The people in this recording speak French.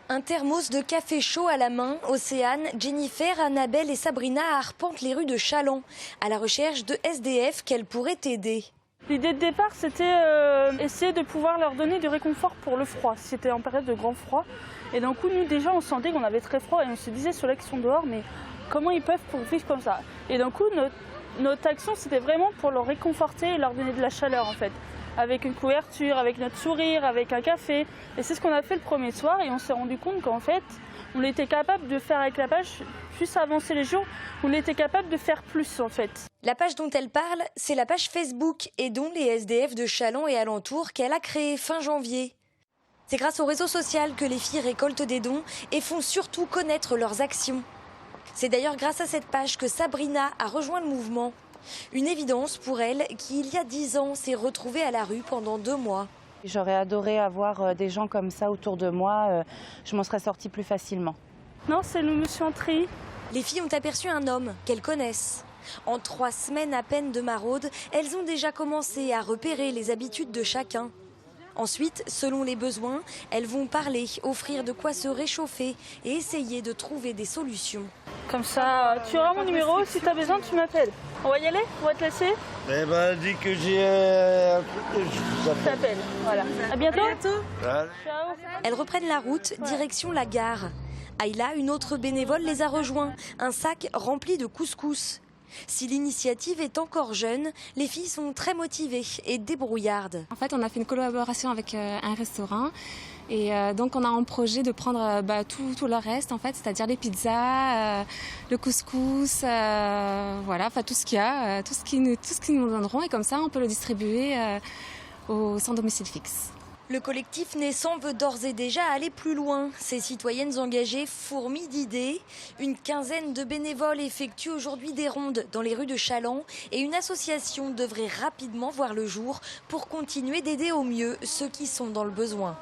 Un thermos de café chaud à la main, Océane, Jennifer, Annabelle et Sabrina arpentent les rues de Challans, à la recherche de SDF qu'elles pourraient aider. L'idée de départ, c'était essayer de pouvoir leur donner du réconfort pour le froid. C'était en période de grand froid. Et d'un coup, nous, déjà, on sentait qu'on avait très froid et on se disait, ceux-là qui sont dehors, mais comment ils peuvent pour vivre comme ça? Et d'un coup, notre action, c'était vraiment pour leur réconforter et leur donner de la chaleur, en fait. Avec une couverture, avec notre sourire, avec un café. Et c'est ce qu'on a fait le premier soir et on s'est rendu compte qu'en fait, on était capable de faire avec la page, plus avancer les jours, on était capable de faire plus en fait. La page dont elle parle, c'est la page Facebook Aidons les SDF de Challans et alentours qu'elle a créée fin janvier. C'est grâce au réseau social que les filles récoltent des dons et font surtout connaître leurs actions. C'est d'ailleurs grâce à cette page que Sabrina a rejoint le mouvement. Une évidence pour elle qui, il y a 10 ans, s'est retrouvée à la rue pendant 2 mois. J'aurais adoré avoir des gens comme ça autour de moi, je m'en serais sortie plus facilement. Non, c'est le monsieur en tri. Les filles ont aperçu un homme qu'elles connaissent. En 3 semaines à peine de maraude, elles ont déjà commencé à repérer les habitudes de chacun. Ensuite, selon les besoins, elles vont parler, offrir de quoi se réchauffer et essayer de trouver des solutions. Comme ça, tu auras mon numéro, si tu as besoin, tu m'appelles. On va y aller? On va te laisser? Eh ben, dis que j'ai un truc, Je t'appelle, voilà. À bientôt. Allez. Ciao. Elles reprennent la route, direction la gare. Ayla, une autre bénévole, les a rejoints, un sac rempli de couscous. Si l'initiative est encore jeune, les filles sont très motivées et débrouillardes. En fait, on a fait une collaboration avec un restaurant et donc on a en projet de prendre tout le reste, en fait, c'est-à-dire les pizzas, le couscous, voilà, enfin tout ce qu'il y a, tout ce qu'ils nous donneront et comme ça on peut le distribuer aux sans domicile fixe. Le collectif naissant veut d'ores et déjà aller plus loin. Ces citoyennes engagées fourmillent d'idées. Une quinzaine de bénévoles effectuent aujourd'hui des rondes dans les rues de Challans et une association devrait rapidement voir le jour pour continuer d'aider au mieux ceux qui sont dans le besoin.